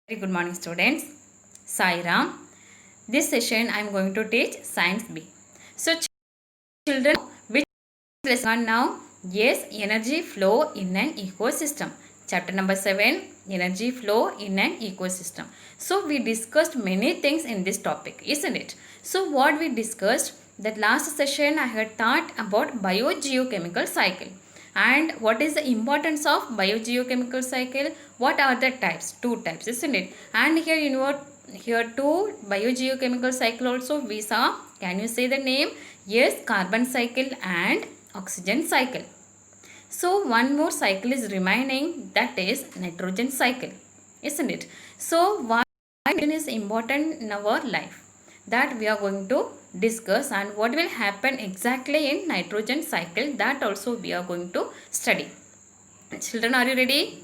Very good morning students. Sai Ram. This session I am going to teach Science B. So children, which lesson now? Yes, energy flow in an ecosystem. Chapter number 7, energy flow in an ecosystem. So we discussed many things in this topic, isn't it? So what we discussed, that last session I had taught about biogeochemical cycle. And what is the importance of biogeochemical cycle? What are the types? Two types, isn't it? And here two biogeochemical cycle also we saw. Can you say the name? Yes, carbon cycle and oxygen cycle. So one more cycle is remaining, that is nitrogen cycle, isn't it? So why nitrogen is important in our life, that we are going to discuss, and what will happen exactly in nitrogen cycle, that also we are going to study. Children, are you ready?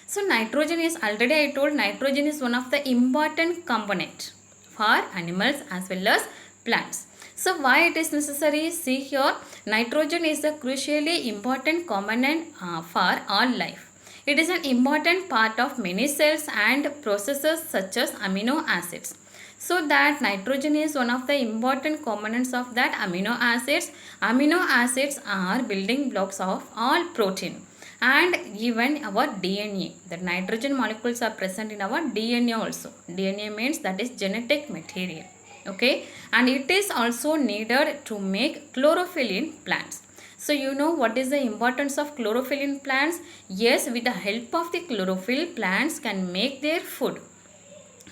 So nitrogen is, already I told, nitrogen is one of the important component for animals as well as plants. So why it is necessary? See here, nitrogen is a crucially important component for all life. It is an important part of many cells and processes such as amino acids. So that nitrogen is one of the important components of that amino acids. Amino acids are building blocks of all protein and even our DNA. The nitrogen molecules are present in our DNA also. DNA means that is genetic material. Okay, and it is also needed to make chlorophyll in plants. So you know what is the importance of chlorophyll in plants? Yes, with the help of the chlorophyll, plants can make their food.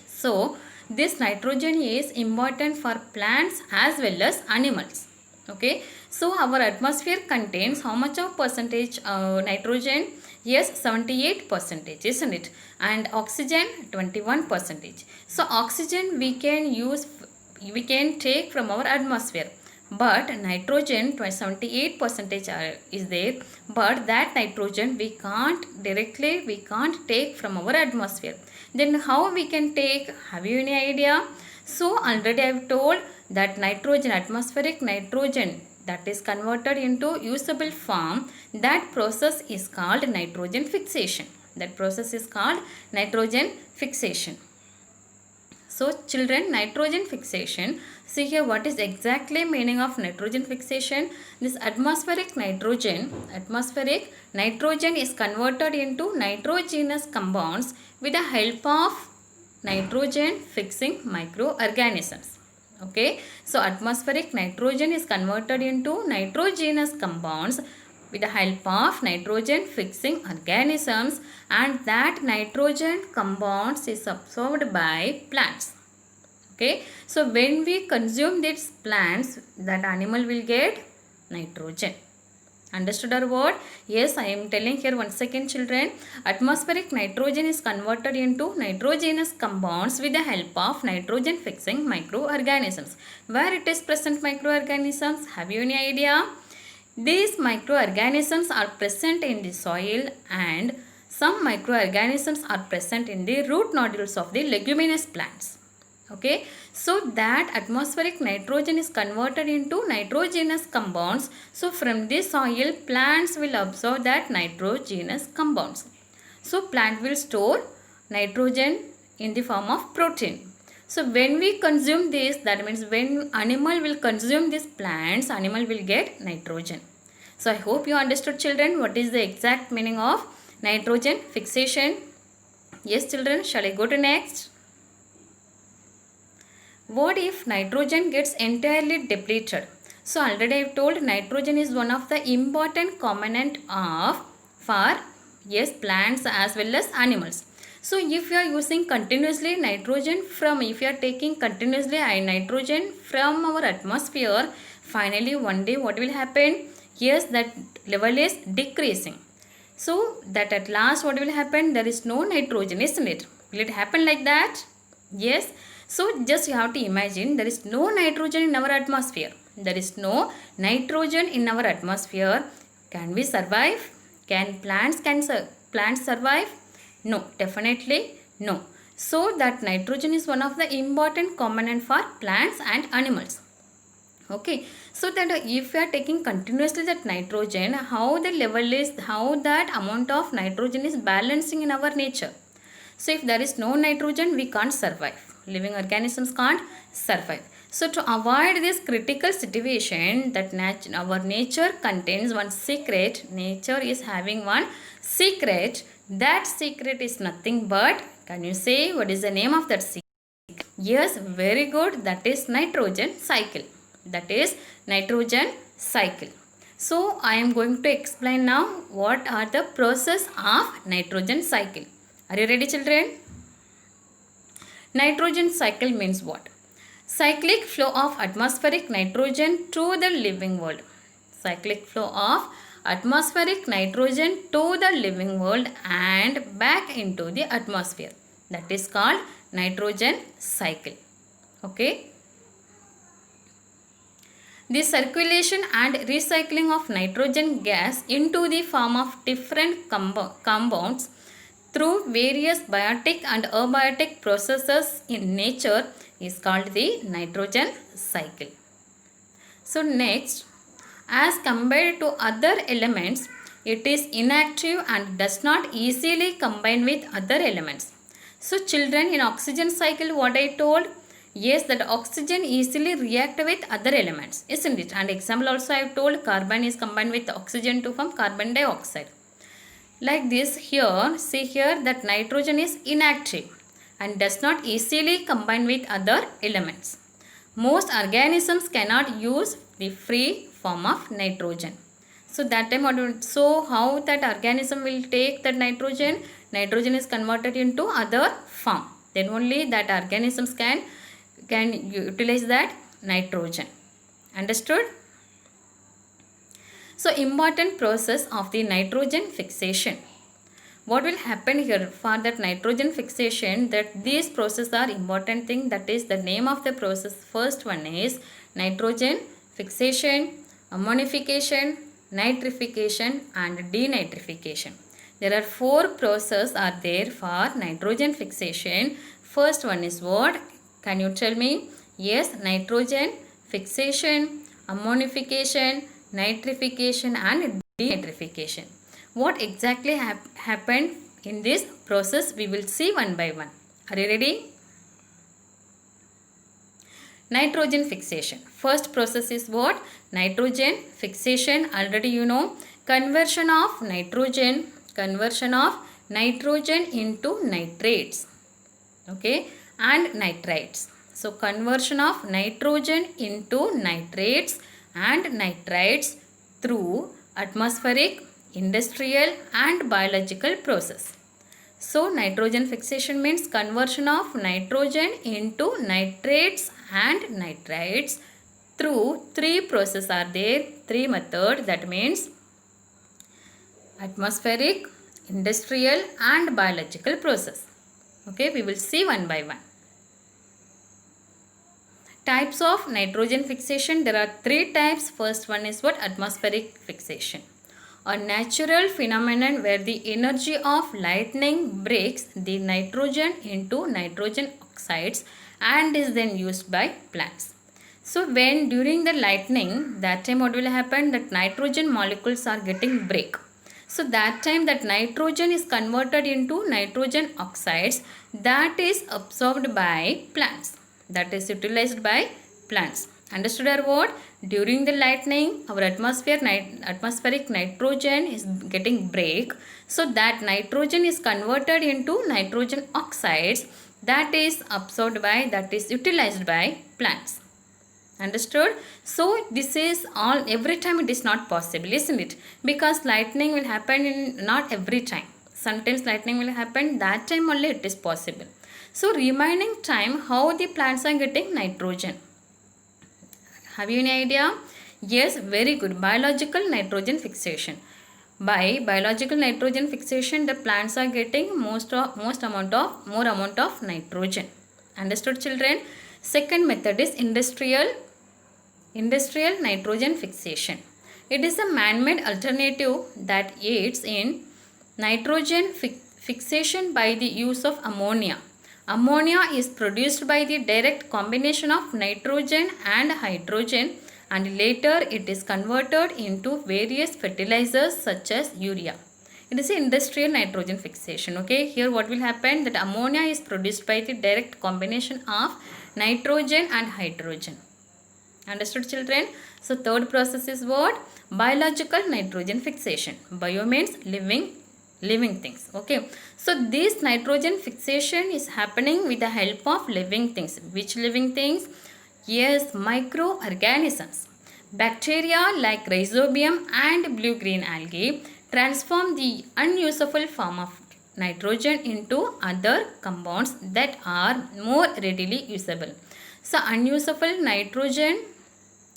So this nitrogen is important for plants as well as animals. Okay, so our atmosphere contains how much of percentage nitrogen? Yes, 78 percentage, isn't it? And oxygen 21 percentage. So oxygen we can take from our atmosphere, but nitrogen 78 percentage is there, but that nitrogen we can't take from our atmosphere. Then how we can take? Have you any idea? So already I have told that nitrogen, atmospheric nitrogen, that is converted into usable form, that process is called nitrogen fixation. That process is called nitrogen fixation. So children, nitrogen fixation, see here what is exactly meaning of nitrogen fixation. This atmospheric nitrogen is converted into nitrogenous compounds with the help of nitrogen fixing microorganisms. Okay, so atmospheric nitrogen is converted into nitrogenous compounds with the help of nitrogen fixing organisms, and that nitrogen compounds is absorbed by plants. Okay, so when we consume these plants, that animal will get nitrogen. Understood or what? Yes, I am telling here once again children. Atmospheric nitrogen is converted into nitrogenous compounds with the help of nitrogen fixing microorganisms. Where it is present microorganisms? Have you any idea? These microorganisms are present in the soil, and some microorganisms are present in the root nodules of the leguminous plants. Okay, so that atmospheric nitrogen is converted into nitrogenous compounds. So from this soil, plants will absorb that nitrogenous compounds. So plant will store nitrogen in the form of protein. So when we consume this, that means when animal will consume these plants, animal will get nitrogen. So I hope you understood children what is the exact meaning of nitrogen fixation. Yes children, shall I go to next? What if nitrogen gets entirely depleted? So already I have told nitrogen is one of the important component of for yes plants as well as animals. So if you are using continuously nitrogen from, if you are taking continuously nitrogen from our atmosphere, finally one day what will happen? Yes, that level is decreasing. So that at last what will happen? There is no nitrogen, isn't it? Will it happen like that? Yes. So just you have to imagine there is no nitrogen in our atmosphere. There is no nitrogen in our atmosphere. Can we survive? Can plants survive? No, definitely no. So that nitrogen is one of the important component for plants and animals. Okay, So that if we are taking continuously that nitrogen, how the level is, how that amount of nitrogen is balancing in our nature. So if there is no nitrogen, we can't survive. Living organisms can't survive. So to avoid this critical situation, that our nature contains one secret. Nature is having one secret. That secret is nothing but, can you say what is the name of that secret? Yes, very good. That is nitrogen cycle. That is nitrogen cycle. So I am going to explain now what are the process of nitrogen cycle. Are you ready, children? Nitrogen cycle means what? Cyclic flow of atmospheric nitrogen to the living world. Cyclic flow of atmospheric nitrogen to the living world and back into the atmosphere. That is called nitrogen cycle. Okay. The circulation and recycling of nitrogen gas into the form of different compounds through various biotic and abiotic processes in nature is called the nitrogen cycle. So next, as compared to other elements, it is inactive and does not easily combine with other elements. So children, in oxygen cycle, what I told? Yes, that oxygen easily react with other elements, isn't it? And example also I have told, carbon is combined with oxygen to form carbon dioxide. Like this here, see here that nitrogen is inactive and does not easily combine with other elements. Most organisms cannot use the free form of nitrogen. So that time, so how that organism will take that nitrogen? Nitrogen is converted into other form. Then only that organisms can utilize that nitrogen. Understood? So important process of the nitrogen fixation. What will happen here for that nitrogen fixation? That these processes are important thing. That is the name of the process. First one is nitrogen fixation, ammonification, nitrification and denitrification. There are 4 processes are there for nitrogen fixation. First one is what? Can you tell me? Yes, nitrogen fixation, ammonification, nitrification and denitrification. What exactly happened in this process? We will see one by one. Are you ready? Nitrogen fixation. First process is what? Nitrogen fixation. Already you know. Conversion of nitrogen into nitrates. Okay. And nitrites. So conversion of nitrogen into nitrates and nitrites through atmospheric, industrial and biological process. So nitrogen fixation means conversion of nitrogen into nitrates and nitrites through 3 processes are there, 3 methods. That means atmospheric, industrial and biological process. Okay, we will see one by one. Types of nitrogen fixation. There are 3 types. First one is what? Atmospheric fixation. A natural phenomenon where the energy of lightning breaks the nitrogen into nitrogen oxides and is then used by plants. So when during the lightning, that time what will happen? That nitrogen molecules are getting break. So that time that nitrogen is converted into nitrogen oxides that is absorbed by plants. That is utilized by plants. Understood or what? During the lightning, our atmospheric nitrogen is getting break. So that nitrogen is converted into nitrogen oxides that is absorbed by, that is utilized by plants. Understood? So this is all, every time it is not possible, isn't it? Because lightning will happen in not every time. Sometimes lightning will happen, that time only it is possible. So remaining time, how the plants are getting nitrogen? Have you any idea? Yes, very good. Biological nitrogen fixation. By biological nitrogen fixation, the plants are getting more amount of nitrogen. Understood, children? Second method is industrial nitrogen fixation. It is a man-made alternative that aids in nitrogen fixation by the use of ammonia. Ammonia is produced by the direct combination of nitrogen and hydrogen and later it is converted into various fertilizers such as urea. It is industrial nitrogen fixation. Okay, here what will happen, that ammonia is produced by the direct combination of nitrogen and hydrogen. Understood, children? So third process is what? Biological nitrogen fixation. Bio means living things. Okay, so this nitrogen fixation is happening with the help of living things. Which living things? Yes, microorganisms. Bacteria like rhizobium and blue-green algae transform the unusable form of nitrogen into other compounds that are more readily usable. So unusable nitrogen,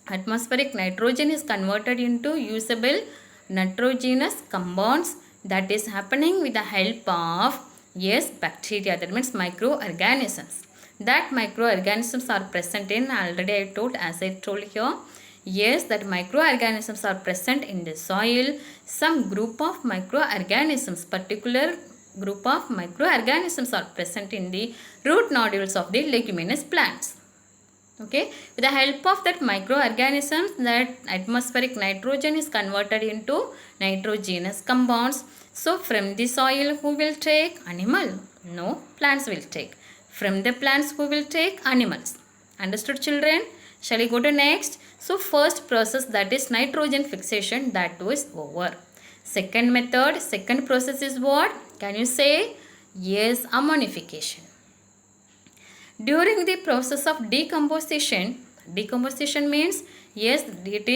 atmospheric nitrogen is converted into usable nitrogenous compounds. That is happening with the help of, yes, bacteria, that means microorganisms. That microorganisms are present in, already I told, as I told here, yes, that microorganisms are present in the soil. Some group of microorganisms, particular group of microorganisms are present in the root nodules of the leguminous plants. Okay, with the help of that microorganisms, that atmospheric nitrogen is converted into nitrogenous compounds. So from the soil, who will take? Animal? No, plants will take. From the plants, who will take? Animals. Understood, children? Shall we go to next? So first process, that is nitrogen fixation, that was over. Second method, second process is what? Can you say? Yes, ammonification. During the process of decomposition means, yes, it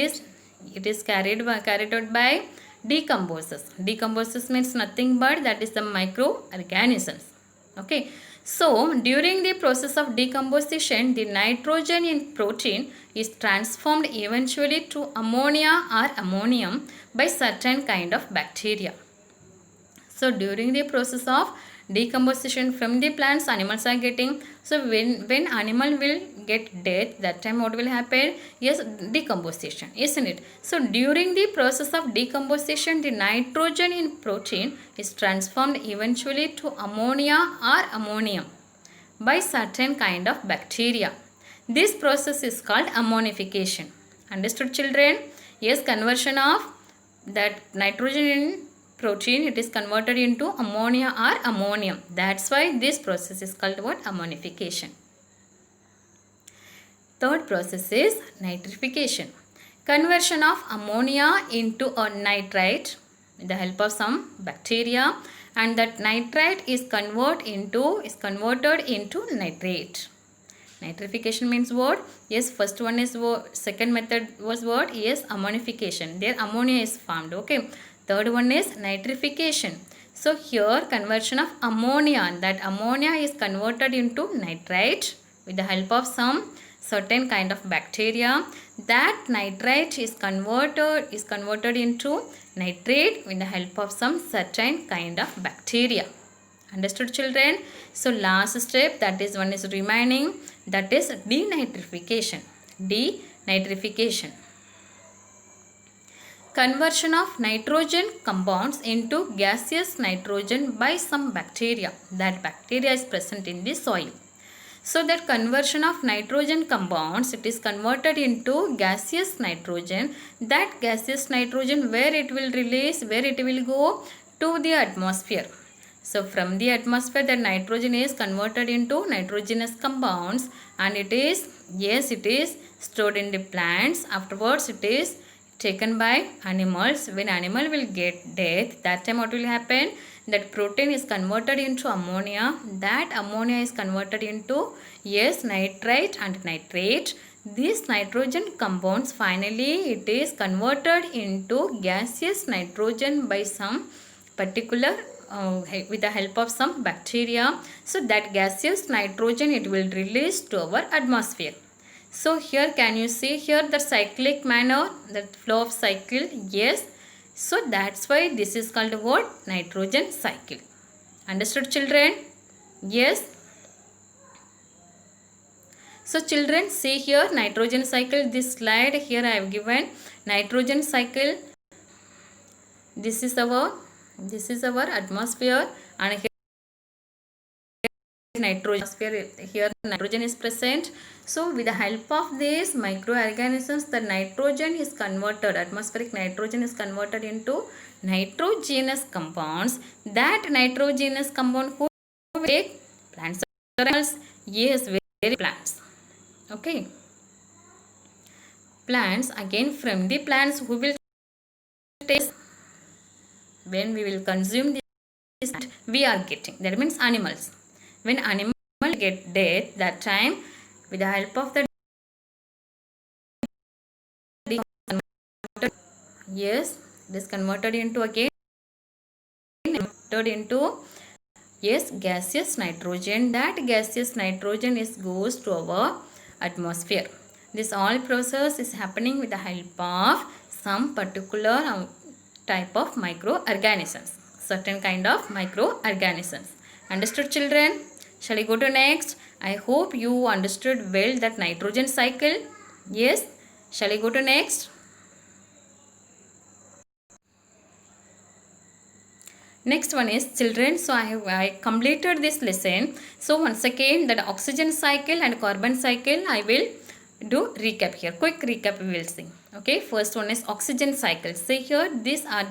is carried out by decomposers. Decomposers means nothing but that is the microorganisms. Okay, so during the process of decomposition, the nitrogen in protein is transformed eventually to ammonia or ammonium by certain kind of bacteria. So during the process of decomposition, from the plants animals are getting, so when animal will get death, that time what will happen? Yes, decomposition, isn't it? So during the process of decomposition, the nitrogen in protein is transformed eventually to ammonia or ammonium by certain kind of bacteria. This process is called ammonification. Understood, children? Yes, conversion of that nitrogen in protein, it is converted into ammonia or ammonium. That's why this process is called what? Ammonification. Third process is nitrification. Conversion of ammonia into a nitrite with the help of some bacteria, and that nitrite is converted into nitrate. Nitrification means what? Yes, first one is what? Second method was what? Yes, ammonification. There ammonia is formed. Okay. Third one is nitrification. So here conversion of ammonia, that ammonia is converted into nitrite with the help of some certain kind of bacteria. That nitrite is converted into nitrate with the help of some certain kind of bacteria. Understood, children? So last step, that is one is remaining, that is denitrification. Denitrification. Conversion of nitrogen compounds into gaseous nitrogen by some bacteria. That bacteria is present in the soil. So that conversion of nitrogen compounds, it is converted into gaseous nitrogen. That gaseous nitrogen, where it will release, where it will go? To the atmosphere. So from the atmosphere, the nitrogen is converted into nitrogenous compounds, and it is, yes, it is stored in the plants. Afterwards, it is taken by animals. When animal will get death, that time what will happen? That protein is converted into ammonia. That ammonia is converted into, yes, nitrite and nitrate. These nitrogen compounds, finally it is converted into gaseous nitrogen by some particular with the help of some bacteria. So that gaseous nitrogen, it will release to our atmosphere. So here can you see here the cyclic manner, the flow of cycle? Yes. So that's why this is called what? Nitrogen cycle. Understood, children? Yes. So children, see here nitrogen cycle. This slide here I have given nitrogen cycle. This is our atmosphere, and here nitrogen here nitrogen is present. So with the help of these microorganisms, the nitrogen is converted, atmospheric nitrogen is converted into nitrogenous compounds. That nitrogenous compound who will take plants or animals? Yes, very plants. Okay, plants, again from the plants who will taste, when we will consume this we are getting, that means animals. When animals get dead, that time with the help of the yes, it is converted into again converted into yes gaseous nitrogen. That gaseous nitrogen is goes to our atmosphere. This all process is happening with the help of some particular type of microorganisms, certain kind of microorganisms. Understood, children? Shall we go to next? I hope you understood well that nitrogen cycle. Yes, shall we go to next? Next one is children. So I completed this lesson. So once again, that oxygen cycle and carbon cycle I will do recap here. Quick recap we will see. Okay, first one is oxygen cycle. See here, these are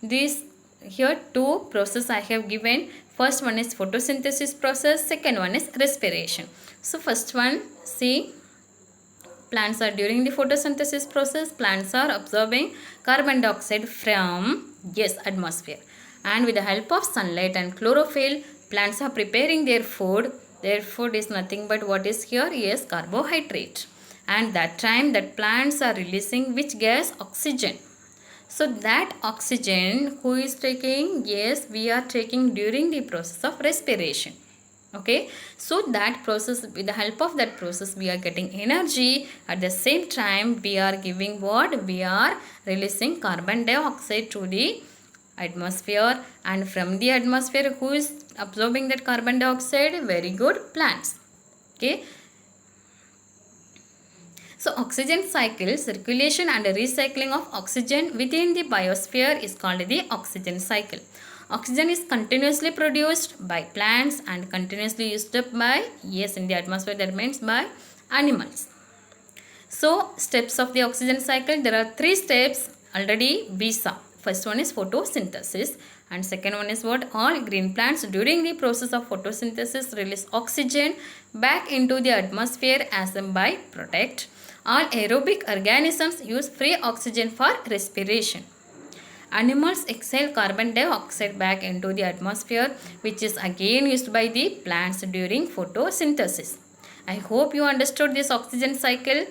these here two process I have given. First one is photosynthesis process, second one is respiration. So first one, see, plants are during the photosynthesis process, plants are absorbing carbon dioxide from yes atmosphere, and with the help of sunlight and chlorophyll, plants are preparing their food. Their food is nothing but what is here? Yes, carbohydrate. And that time that plants are releasing which gas? Oxygen. So that oxygen who is taking? Yes, we are taking during the process of respiration. Okay, so that process, with the help of that process we are getting energy. At the same time we are giving what? We are releasing carbon dioxide to the atmosphere, and from the atmosphere who is absorbing that carbon dioxide? Very good, plants. Okay, so oxygen cycle, circulation and recycling of oxygen within the biosphere is called the oxygen cycle. Oxygen is continuously produced by plants and continuously used up by yes in the atmosphere, that means by animals. So steps of the oxygen cycle, there are 3 steps already we saw. First one is photosynthesis, and second one is what? All green plants during the process of photosynthesis release oxygen back into the atmosphere as a byproduct. All aerobic organisms use free oxygen for respiration. Animals exhale carbon dioxide back into the atmosphere, which is again used by the plants during photosynthesis. I hope you understood this oxygen cycle.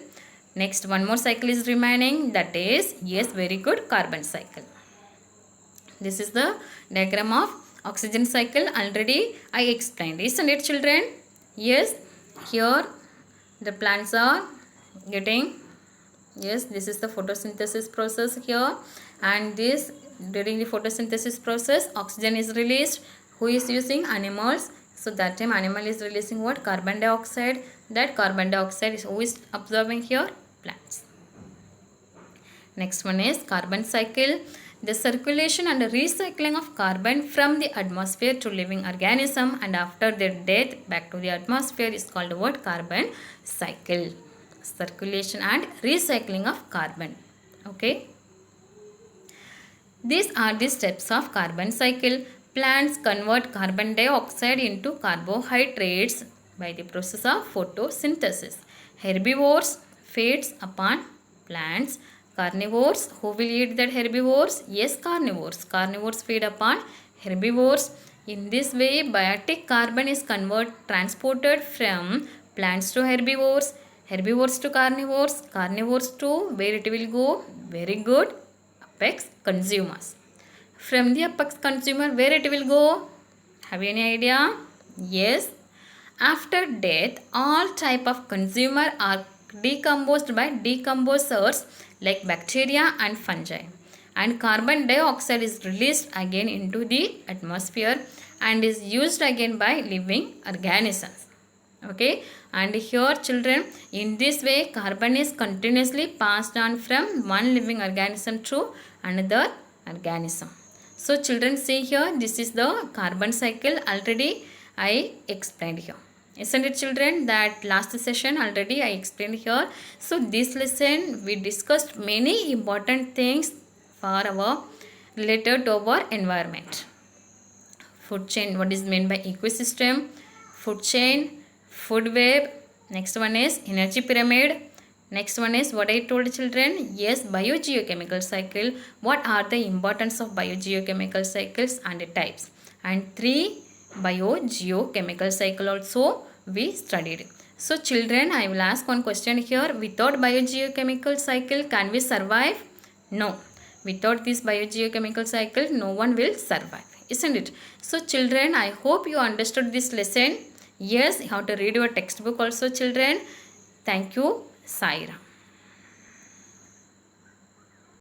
Next, one more cycle is remaining, that is yes, very good, carbon cycle. This is the diagram of oxygen cycle. Already I explained, isn't it, children? Yes, here the plants are getting, yes, this is the photosynthesis process here, and this during the photosynthesis process oxygen is released. Who is using? Animals. So that time animal is releasing what? Carbon dioxide. That carbon dioxide is who is absorbing here? Plants. Next one is carbon cycle. The circulation and recycling of carbon from the atmosphere to living organism and after their death back to the atmosphere is called what? Carbon cycle. Circulation and recycling of carbon. Okay, these are the steps of carbon cycle. Plants convert carbon dioxide into carbohydrates by the process of photosynthesis. Herbivores feeds upon plants. Carnivores, who will eat that herbivores? Yes, carnivores. Carnivores feed upon herbivores. In this way, biotic carbon is transported from plants to herbivores, herbivores to carnivores, carnivores to where it will go? Very good, apex consumers. From the apex consumer, where it will go? Have you any idea? Yes, after death, all type of consumer are decomposed by decomposers like bacteria and fungi, and carbon dioxide is released again into the atmosphere and is used again by living organisms. Okay, and here children, in this way carbon is continuously passed on from one living organism to another organism. So children, see here, this is the carbon cycle. Already I explained here. Isn't it, children, that last session already I explained here. So this lesson we discussed many important things for our related to our environment. Food chain, what is meant by ecosystem, food chain, food web. Next one is energy pyramid. Next one is what I told children. Yes, biogeochemical cycle. What are the importance of biogeochemical cycles and types? And 3 biogeochemical cycle also we studied. So children, I will ask one question here. Without biogeochemical cycle, can we survive? No. Without this biogeochemical cycle, no one will survive. Isn't it? So children, I hope you understood this lesson. Yes, you have to read your textbook also, children. Thank you. Saira.